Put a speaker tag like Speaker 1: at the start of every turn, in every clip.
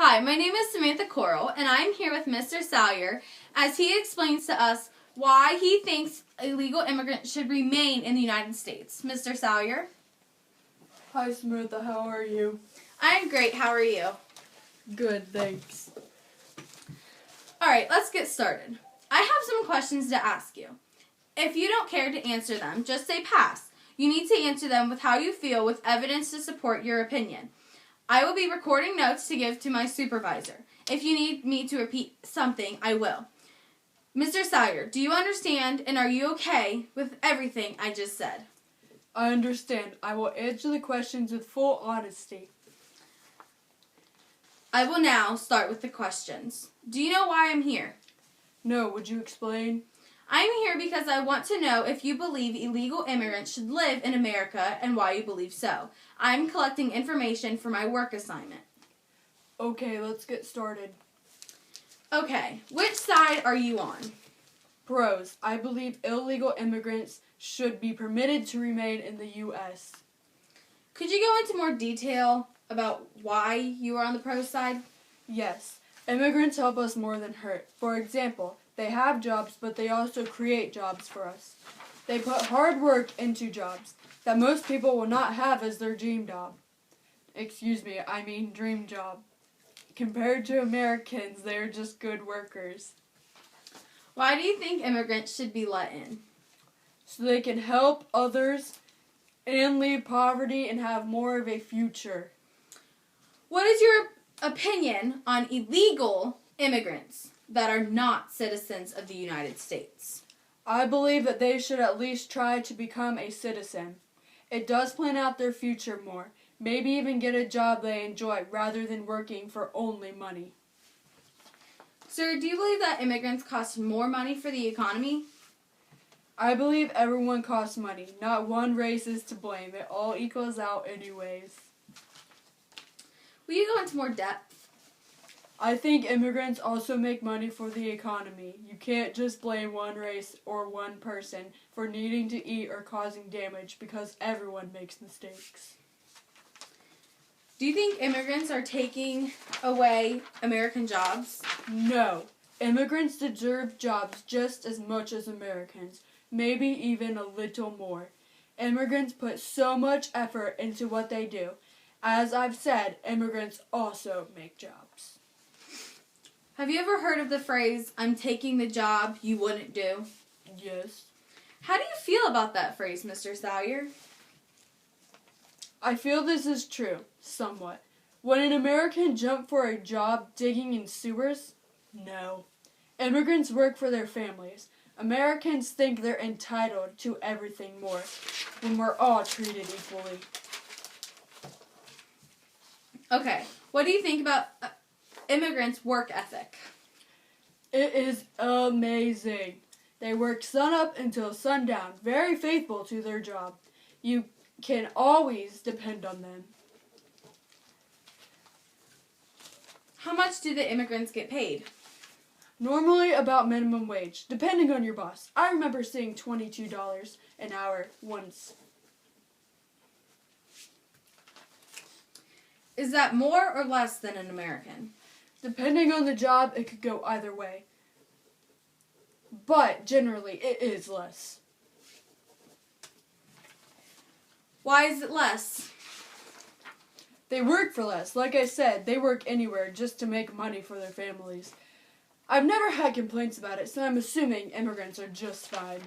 Speaker 1: Hi, my name is Samantha Coral, and I'm here with Mr. Salyer as he explains to us why he thinks illegal immigrants should remain in the United States. Mr. Salyer?
Speaker 2: Hi Samantha, how are you?
Speaker 1: I'm great. How are you?
Speaker 2: Good, thanks.
Speaker 1: Alright, let's get started. I have some questions to ask you. If you don't care to answer them, just say pass. You need to answer them with how you feel with evidence to support your opinion. I will be recording notes to give to my supervisor. If you need me to repeat something, I will. Mr. Salyer, do you understand and are you okay with everything I just said?
Speaker 2: I understand. I will answer the questions with full honesty.
Speaker 1: I will now start with the questions. Do you know why I'm here?
Speaker 2: No, would you explain?
Speaker 1: I'm here because I want to know if you believe illegal immigrants should live in America and why you believe so. I'm collecting information for my work assignment.
Speaker 2: Okay, let's get started.
Speaker 1: Okay, which side are you on?
Speaker 2: Pros. I believe illegal immigrants should be permitted to remain in the U.S.
Speaker 1: Could you go into more detail about why you are on the pro side?
Speaker 2: Yes. Immigrants help us more than hurt. For example, they have jobs, but they also create jobs for us. They put hard work into jobs that most people will not have as their dream job. Dream job. Compared to Americans, they are just good workers.
Speaker 1: Why do you think immigrants should be let in?
Speaker 2: So they can help others and leave poverty and have more of a future.
Speaker 1: What is your opinion on illegal immigrants that are not citizens of the United States?
Speaker 2: I believe that they should at least try to become a citizen. It does plan out their future more. Maybe even get a job they enjoy rather than working for only money.
Speaker 1: Sir, do you believe that immigrants cost more money for the economy?
Speaker 2: I believe everyone costs money. Not one race is to blame. It all equals out anyways.
Speaker 1: Will you go into more depth?
Speaker 2: I think immigrants also make money for the economy. You can't just blame one race or one person for needing to eat or causing damage because everyone makes mistakes.
Speaker 1: Do you think immigrants are taking away American jobs?
Speaker 2: No. Immigrants deserve jobs just as much as Americans, maybe even a little more. Immigrants put so much effort into what they do. As I've said, immigrants also make jobs.
Speaker 1: Have you ever heard of the phrase, I'm taking the job you wouldn't do?
Speaker 2: Yes.
Speaker 1: How do you feel about that phrase, Mr. Salyer?
Speaker 2: I feel this is true, somewhat. Would an American jump for a job digging in sewers? No. Immigrants work for their families. Americans think they're entitled to everything more, when we're all treated equally.
Speaker 1: Okay, what do you think about immigrants' work ethic?
Speaker 2: It is amazing. They work sunup until sundown, very faithful to their job. You can always depend on them.
Speaker 1: How much do the immigrants get paid?
Speaker 2: Normally about minimum wage, depending on your boss. I remember seeing $22 an hour once.
Speaker 1: Is that more or less than an American?
Speaker 2: Depending on the job, it could go either way. But generally, it is less.
Speaker 1: Why is it less?
Speaker 2: They work for less. Like I said, they work anywhere just to make money for their families. I've never had complaints about it, so I'm assuming immigrants are just fine.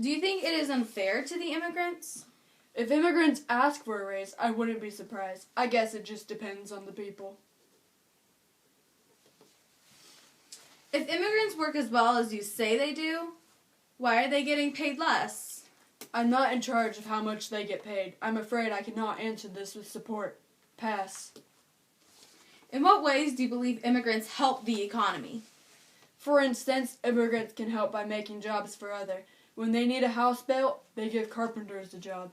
Speaker 1: Do you think it is unfair to the immigrants?
Speaker 2: If immigrants ask for a raise, I wouldn't be surprised. I guess it just depends on the people.
Speaker 1: If immigrants work as well as you say they do, why are they getting paid less?
Speaker 2: I'm not in charge of how much they get paid. I'm afraid I cannot answer this with support. Pass.
Speaker 1: In what ways do you believe immigrants help the economy?
Speaker 2: For instance, immigrants can help by making jobs for others. When they need a house built, they give carpenters a job.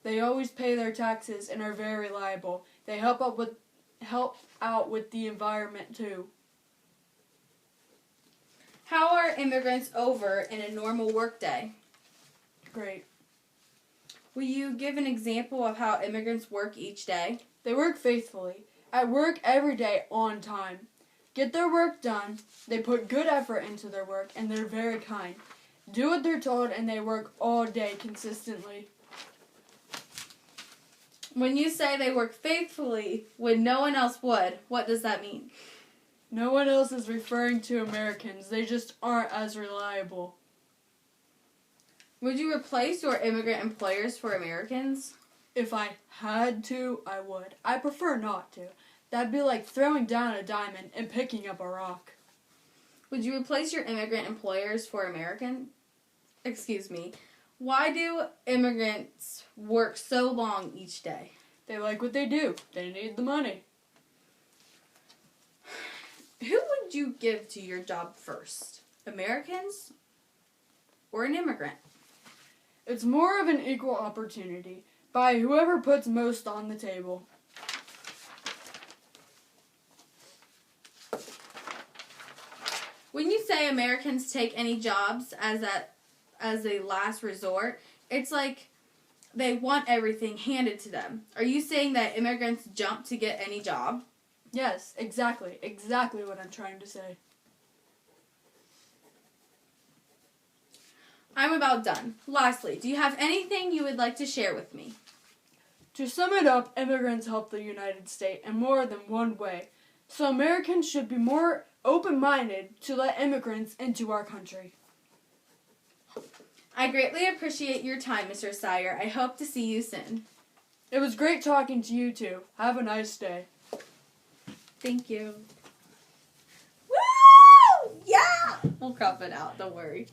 Speaker 2: They always pay their taxes and are very reliable. They help out with the environment too.
Speaker 1: How are immigrants over in a normal workday?
Speaker 2: Great.
Speaker 1: Will you give an example of how immigrants work each day?
Speaker 2: They work faithfully. at work every day on time, get their work done, they put good effort into their work, and they're very kind. Do what they're told, and they work all day consistently.
Speaker 1: When you say they work faithfully when no one else would, what does that mean?
Speaker 2: No one else is referring to Americans. They just aren't as reliable.
Speaker 1: Would you replace your immigrant employers for Americans?
Speaker 2: If I had to, I would. I prefer not to. That'd be like throwing down a diamond and picking up a rock.
Speaker 1: Would you replace your immigrant employers for American? Excuse me. Why do immigrants work so long each day?
Speaker 2: They like what they do. They need the money.
Speaker 1: Who would you give to your job first? Americans or an immigrant?
Speaker 2: It's more of an equal opportunity by whoever puts most on the table.
Speaker 1: When you say Americans take any jobs as a last resort, it's like they want everything handed to them. Are you saying that immigrants jump to get any job?
Speaker 2: Yes, exactly. Exactly what I'm trying to say.
Speaker 1: I'm about done. Lastly, do you have anything you would like to share with me?
Speaker 2: To sum it up, immigrants help the United States in more than one way. So Americans should be more open-minded to let immigrants into our country.
Speaker 1: I greatly appreciate your time, Mr. Sire. I hope to see you soon.
Speaker 2: It was great talking to you too. Have a nice day.
Speaker 1: Thank you. Woo! Yeah! We'll crop it out, don't worry.